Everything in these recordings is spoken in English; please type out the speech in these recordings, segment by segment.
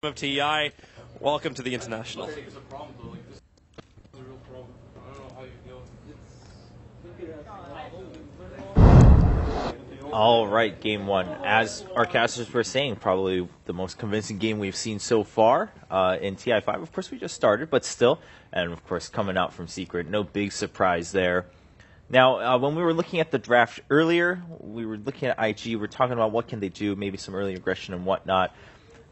of TI, welcome to the International. All right, game one. As our casters were saying, probably the most convincing game we've seen so far in TI5. Of course, we just started, but still. And, of course, coming out from Secret, no big surprise there. Now, when we were looking at the draft earlier, we were looking at IG. We were talking about what can they do, maybe some early aggression and whatnot.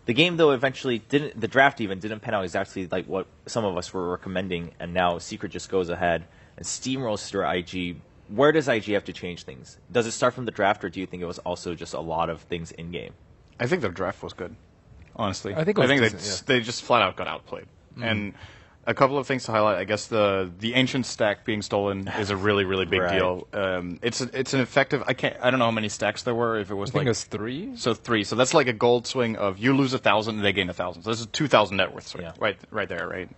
The game, though, eventually didn't. The draft even didn't pan out exactly like what some of us were recommending, and now Secret just goes ahead and steamrolls through IG. Where does IG have to change things? Does it start from the draft, or do you think it was also just a lot of things in game? I think the draft was good, honestly. I think they just flat out got outplayed. And a couple of things to highlight. I guess the ancient stack being stolen is a really big deal. It's an effective. I don't know how many stacks there were. If it was I think it was 3. So 3. So that's like a gold swing of you lose 1,000 and they gain 1,000. So this is 2,000 net worth swing, right there, right.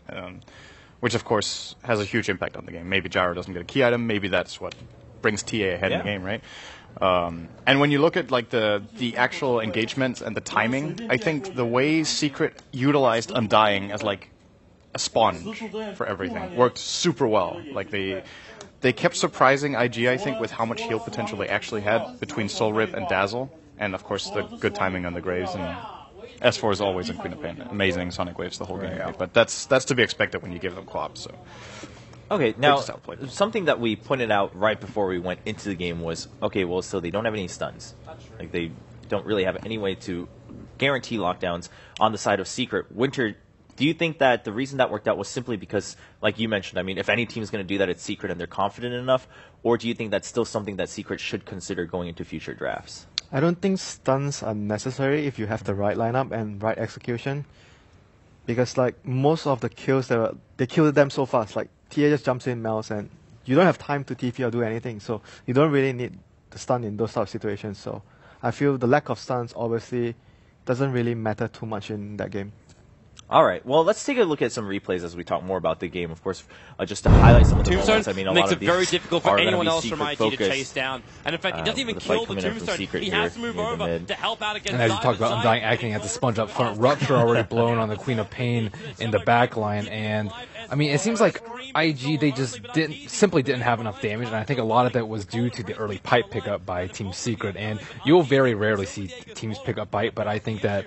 Which of course has a huge impact on the game. Maybe Gyro doesn't get a key item. Maybe that's what brings TA ahead in the game, right? And when you look at like the actual engagements and the timing, I think the way Secret utilized Undying as like a sponge for everything worked super well. Like they kept surprising IG, I think, with how much heal potential they actually had between Soul Rip and Dazzle, and of course the good timing on the Graves. And S4 is always in Queen of Pain. Amazing Sonic Waves the whole game, right? But that's to be expected when you give them co-op. So. Okay, now, something that we pointed out right before we went into the game was, okay, well, so they don't have any stuns. Like, they don't really have any way to guarantee lockdowns on the side of Secret. Winter, do you think that the reason that worked out was simply because, like you mentioned, I mean, if any team's going to do that, it's Secret and they're confident enough? Or do you think that's still something that Secret should consider going into future drafts? I don't think stuns are necessary if you have the right lineup and right execution. Because, like, most of the kills, they killed them so fast. Like, TA just jumps in, melts, and you don't have time to TP or do anything. So you don't really need the stun in those type of situations. So I feel the lack of stuns obviously doesn't really matter too much in that game. All right. Well, let's take a look at some replays as we talk more about the game. Of course, just to highlight some of the moments. I mean, a makes lot of it very difficult for anyone else from IG to focused. chase down. And in fact, he doesn't even kill the Tombstone. He has to move over to help out against. And as you talked about Undying acting as the sponge up front, Rupture already blown on the Queen of Pain in the back line. And I mean, it seems like IG, they just simply didn't have enough damage, and I think a lot of that was due to the early pipe pickup by Team Secret. And you'll very rarely see teams pick up pipe, but I think that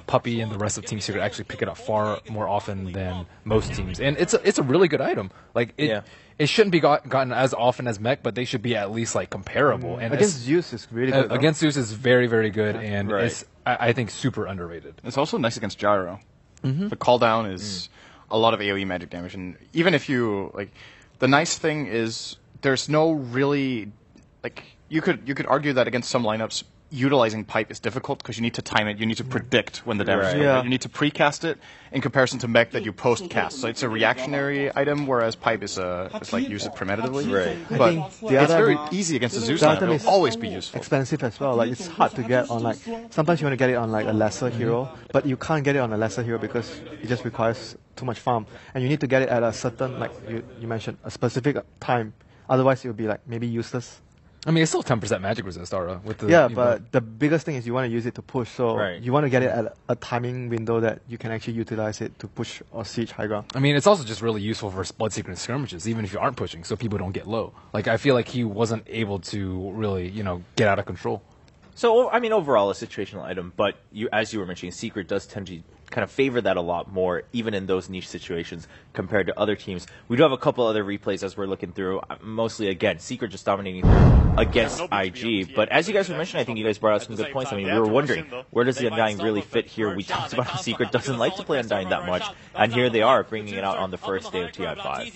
Puppy and the rest of Team Secret actually pick it up far more often than most teams. And it's a really good item. Like it shouldn't be gotten as often as Mech, but they should be at least like comparable. And against Zeus is really good. Against Zeus is very good, and it's I think super underrated. It's also nice against Gyro. The call down is a lot of AoE magic damage, and even if you like, the nice thing is there's no really like you could argue that against some lineups utilizing pipe is difficult because you need to time it, you need to predict when the damage is coming. Right? You need to precast it in comparison to mech that you post cast. So it's a reactionary item, whereas pipe is it's like use it primitively. Right. But it's very easy against the Zeus lineup. It'll always be useful. Expensive as well. Like it's hard to get on, like sometimes you want to get it on like a lesser hero, but you can't get it on a lesser hero because it just requires too much farm, and you need to get it at a certain, like you mentioned, a specific time. Otherwise, it will be like maybe useless. I mean, it's still 10% magic resist, Aura. With the, but the biggest thing is you want to use it to push. So you want to get it at a timing window that you can actually utilize it to push or siege high ground. I mean, it's also just really useful for Bloodseeker and skirmishes, even if you aren't pushing, so people don't get low. Like, I feel like he wasn't able to really, get out of control. So, I mean, overall, a situational item, but as you were mentioning, Secret does tend to kind of favor that a lot more, even in those niche situations, compared to other teams. We do have a couple other replays as we're looking through. Mostly, again, Secret just dominating against IG. But as you guys were mentioning, I think you guys brought out some good points. I mean, we were wondering, where does the Undying really fit here? We talked about how Secret doesn't like to play Undying that much, and here they are, bringing it out on the first day of TI5.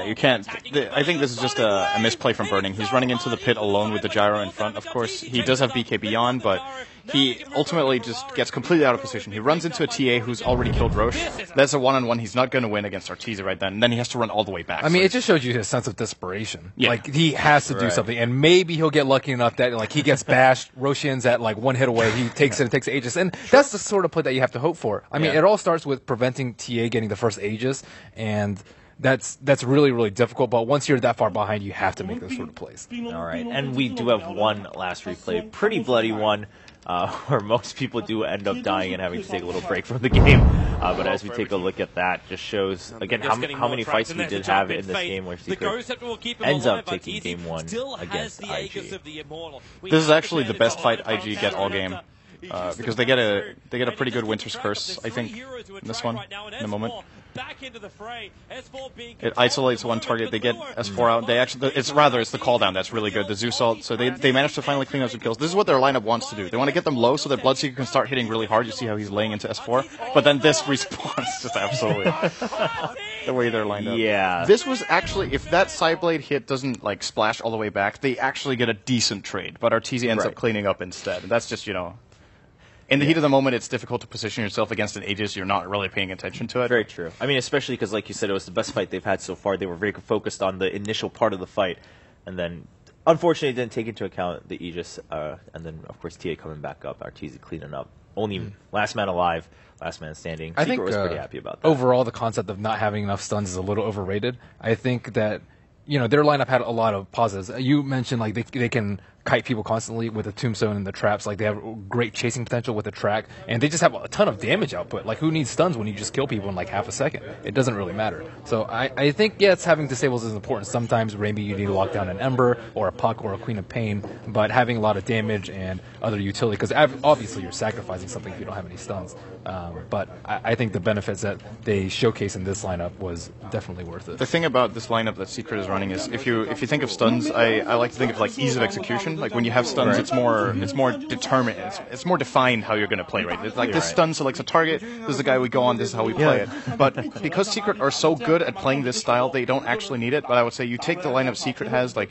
You can't. I think this is just a misplay from Burning. He's running into the pit alone with the Gyro in front. Of course, he does have BK Beyond, but he ultimately just gets completely out of position. He runs into a TA who's already killed Roche. That's a one-on-one he's not going to win against Arteeza right then, and then he has to run all the way back. I mean, it just shows you his sense of desperation. Yeah. Like, he has to do something, and maybe he'll get lucky enough that, like, he gets bashed, Roshan's at, like, one hit away, he takes it takes Aegis, and that's the sort of play that you have to hope for. I mean, it all starts with preventing TA getting the first Aegis, and that's really difficult, but once you're that far behind, you have to make those sort of plays. All right, and we do have one last replay, pretty bloody one. where most people do end up dying and having to take a little break from the game. But as we take a look at that, just shows, again, how many fights we did have in this game where Secret ends up taking game 1 against IG. This is actually the best fight IG get all game. Because they get a pretty good Winter's Curse, I think, in this one, in a moment. It isolates one target. They get S4 out. They actually, it's the call down that's really good. The Zeus ult. So they managed to finally clean up some kills. This is what their lineup wants to do. They want to get them low so that Bloodseeker can start hitting really hard. You see how he's laying into S4. But then this response just absolutely the way they're lined up. Yeah. This was actually, if that Sideblade hit doesn't like splash all the way back, they actually get a decent trade. But Arteezy ends up cleaning up instead. And that's just, you know. In the heat of the moment, it's difficult to position yourself against an Aegis. You're not really paying attention to it. Very true. I mean, especially because, like you said, it was the best fight they've had so far. They were very focused on the initial part of the fight. And then, unfortunately, didn't take into account the Aegis. And then, of course, TA coming back up, Arteezy cleaning up. Only last man alive, last man standing. I think was pretty happy about that. Overall, the concept of not having enough stuns is a little overrated. I think that, you know, their lineup had a lot of positives. You mentioned, like, they can kite people constantly with the tombstone and the traps. Like, they have great chasing potential with the track, and they just have a ton of damage output. Like, who needs stuns when you just kill people in like half a second? It doesn't really matter. So I think, yes, having disables is important. Sometimes maybe you need to lock down an Ember or a Puck or a Queen of Pain, but having a lot of damage and other utility, because obviously you're sacrificing something if you don't have any stuns. But I think the benefits that they showcase in this lineup was definitely worth it. The thing about this lineup that Secret is running is, if you think of stuns, I like to think of like ease of execution. Like when you have stuns, it's more determined, it's more defined how you're going to play. Right? It's like this stun selects a target. This is the guy we go on. This is how we play it. But because Secret are so good at playing this style, they don't actually need it. But I would say you take the lineup Secret has, like,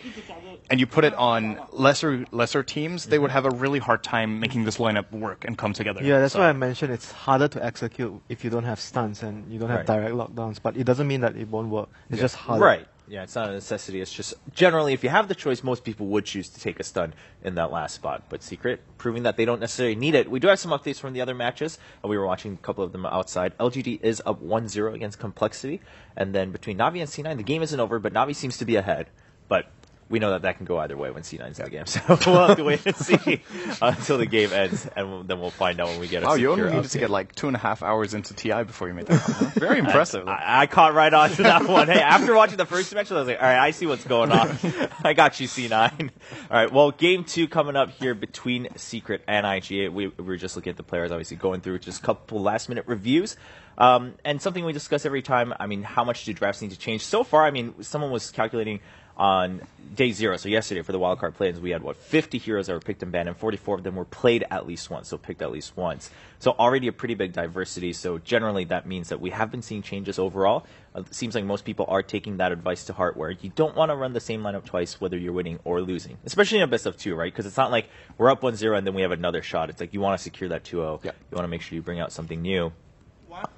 and you put it on lesser teams, they would have a really hard time making this lineup work and come together. Yeah, that's why I mentioned it's harder to execute if you don't have stuns and you don't have direct lockdowns. But it doesn't mean that it won't work. It's just harder. Right. Yeah, it's not a necessity. It's just generally, if you have the choice, most people would choose to take a stun in that last spot. But Secret, proving that they don't necessarily need it. We do have some updates from the other matches. We were watching a couple of them outside. LGD is up 1-0 against Complexity. And then between Navi and C9, the game isn't over, but Navi seems to be ahead. But we know that can go either way when C9's in the game. So we'll have to wait and see until the game ends, and then we'll find out when we get a secure you only needed to get like 2.5 hours into TI before you made that call. Very impressive. I caught right on to that one. Hey, after watching the first match, I was like, all right, I see what's going on. I got you, C9. All right, well, game 2 coming up here between Secret and IG. We were just looking at the players, obviously going through just a couple last-minute reviews. And something we discuss every time, I mean, how much do drafts need to change? So far, I mean, someone was calculating on day 0, so yesterday for the wildcard play-ins, we had, 50 heroes that were picked and banned, and 44 of them were played at least once, so picked at least once. So already a pretty big diversity, so generally that means that we have been seeing changes overall. It seems like most people are taking that advice to heart, where you don't want to run the same lineup twice, whether you're winning or losing, especially in a best of 2, right? Because it's not like we're up 1-0 and then we have another shot. It's like you want to secure that 2-0. Yeah. You want to make sure you bring out something new.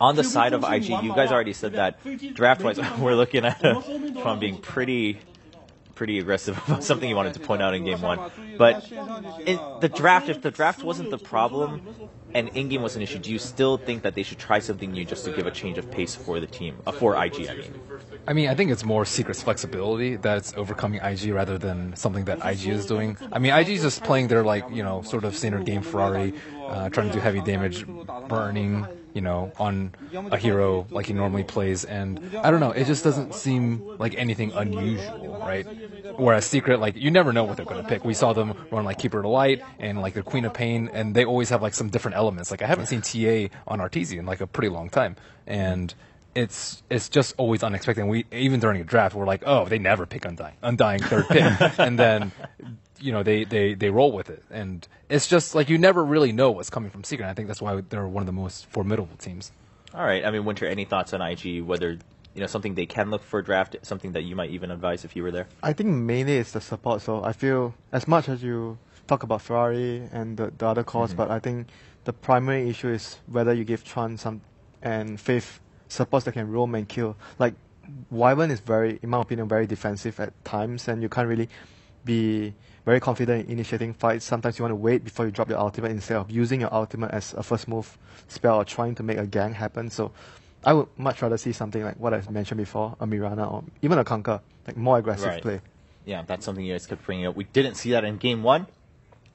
On the side of IG, you guys already said that draft-wise, we're looking at Tron being pretty aggressive about something you wanted to point out in game 1. But if the draft wasn't the problem and in-game was an issue, do you still think that they should try something new just to give a change of pace for the team, for IG, I mean? I think it's more Secret's flexibility that's overcoming IG rather than something that IG is doing. I mean, IG is just playing their, sort of standard game Ferrari, trying to do heavy damage, burning, on a hero like he normally plays. And I don't know, it just doesn't seem like anything unusual, right? Whereas Secret, you never know what they're going to pick. We saw them run Keeper to Light and the Queen of Pain, and they always have some different elements. I haven't seen TA on Arteezy in a pretty long time. And it's just always unexpected. And even during a draft, we're like, oh, they never pick Undying third pick. And then, they roll with it. And it's just you never really know what's coming from Secret. And I think that's why they're one of the most formidable teams. All right. I mean, Winter, any thoughts on IG, whether something they can look for a draft, something that you might even advise if you were there? I think mainly it's the support. So I feel as much as you talk about Ferrari and the other calls, but I think the primary issue is whether you give Tron and Faith supports that can roam and kill. Wyvern is in my opinion, very defensive at times, and you can't really be very confident in initiating fights. Sometimes you want to wait before you drop your ultimate instead of using your ultimate as a first move spell or trying to make a gang happen. So I would much rather see something like what I mentioned before, a Mirana or even a Conquer, more aggressive play. Yeah, that's something you guys kept bringing up. We didn't see that in game 1.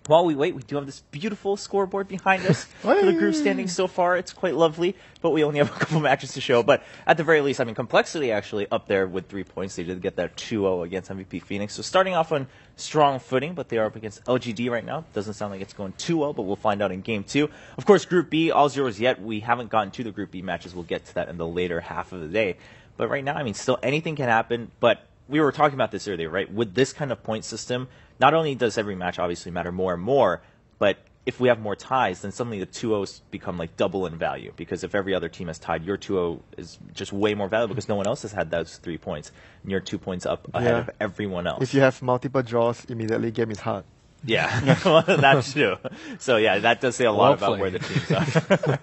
while we wait, we do have this beautiful scoreboard behind us for the group standings so far. It's quite lovely, but we only have a couple matches to show. But at the very least, I mean, Complexity actually up there with 3 points. They did get that 2-0 against MVP Phoenix. So starting off on strong footing, but they are up against LGD right now. Doesn't sound like it's going too well, but we'll find out in Game 2. Of course, Group B, all zeros yet. We haven't gotten to the Group B matches. We'll get to that in the later half of the day. But right now, I mean, still anything can happen. But we were talking about this earlier, right? With this kind of point system, not only does every match obviously matter more and more, but if we have more ties, then suddenly the 2-0s become like double in value. Because if every other team has tied, your 2-0 is just way more valuable because no one else has had those 3 points. And you're 2 points up ahead of everyone else. If you have multiple draws, immediately game is hard. Yeah, that's true. So yeah, that does say a lot about where the teams are.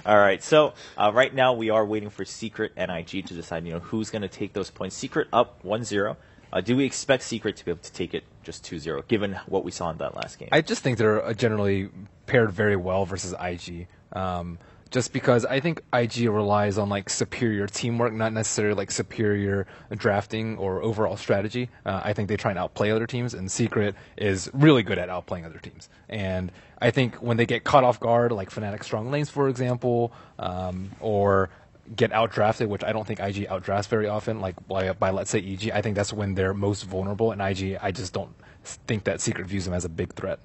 All right, so right now we are waiting for Secret and IG to decide, who's going to take those points. Secret up 1-0. Do we expect Secret to be able to take it just 2-0, given what we saw in that last game? I just think they're generally paired very well versus IG. Just because I think IG relies on like superior teamwork, not necessarily like superior drafting or overall strategy. I think they try and outplay other teams, and Secret is really good at outplaying other teams. And I think when they get caught off guard, like Fnatic strong lanes, for example, or get outdrafted, which I don't think IG outdrafts very often, like by let's say EG, I think that's when they're most vulnerable. And IG, I just don't think that Secret views them as a big threat.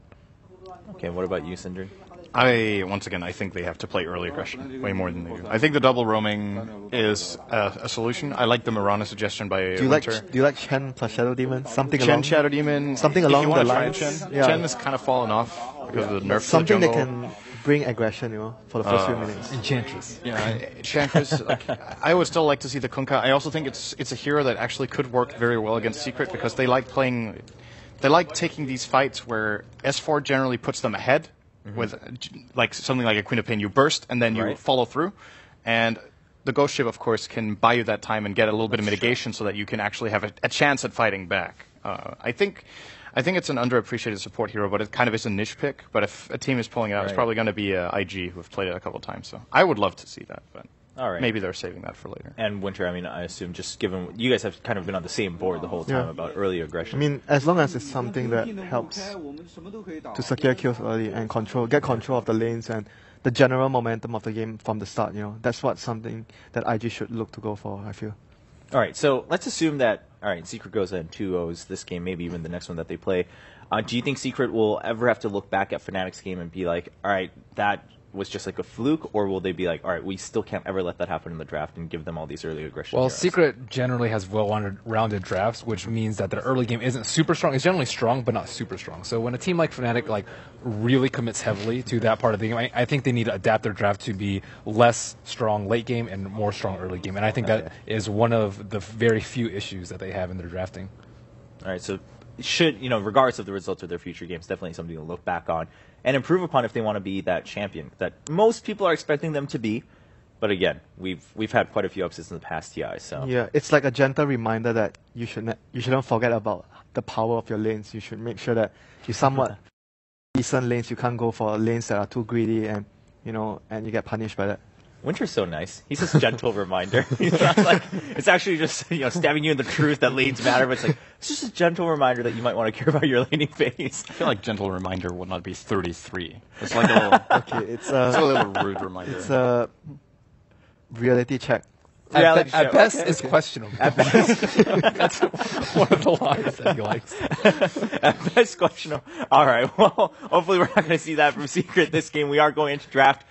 Okay, what about you, Sindri? Once again, I think they have to play early aggression way more than they do. I think the double roaming is a solution. I like the Mirana suggestion by Winter. Do you like Chen plus Shadow Demon? Chen, Shadow Demon. Something along the lines. Chen has kind of fallen off because of the nerf. Something that can bring aggression, for the first few minutes. Enchantress. Yeah, Enchantress. I would still like to see the Kunkka. I also think it's a hero that actually could work very well against Secret because they like playing. They like taking these fights where S4 generally puts them ahead. With like something like a Queen of Pain, you burst and then you follow through, and the Ghost Ship, of course, can buy you that time and get a little bit of mitigation so that you can actually have a chance at fighting back. I think it's an underappreciated support hero, but it kind of is a niche pick. But if a team is pulling it out, it's probably going to be IG, who have played it a couple of times. So I would love to see that, but maybe they're saving that for later. And Winter, I mean, I assume just given you guys have kind of been on the same board the whole time about early aggression. I mean, as long as it's something that helps to secure kills early and get control of the lanes and the general momentum of the game from the start, that's something that IG should look to go for, I feel. All right, so let's assume that, Secret goes in 2-0s this game, maybe even the next one that they play. Do you think Secret will ever have to look back at Fnatic's game and be like, all right, that was just like a fluke, or will they be like, all right, we still can't ever let that happen in the draft and give them all these early aggression? Well, heroes? Secret generally has well-rounded drafts, which means that their early game isn't super strong. It's generally strong, but not super strong. So when a team like Fnatic really commits heavily to that part of the game, I think they need to adapt their draft to be less strong late game and more strong early game. And I think that is one of the very few issues that they have in their drafting. All right, so should, regardless of the results of their future games, definitely something to look back on and improve upon if they want to be that champion that most people are expecting them to be. But again, we've had quite a few upsets in the past TI. So yeah, it's like a gentle reminder that you shouldn't forget about the power of your lanes. You should make sure that you somewhat decent lanes. You can't go for lanes that are too greedy and and you get punished by that. Winter's so nice. He's just a gentle reminder. He's not like it's actually just stabbing you in the truth that lanes matter, but it's just a gentle reminder that you might want to care about your laning phase. I feel like gentle reminder would not be 33. It's like a little it's a little rude reminder. It's a reality check. At best, it's questionable. At best, that's one of the lines that he likes. At best, questionable. All right. Well, hopefully we're not going to see that from Secret this game. We are going into draft.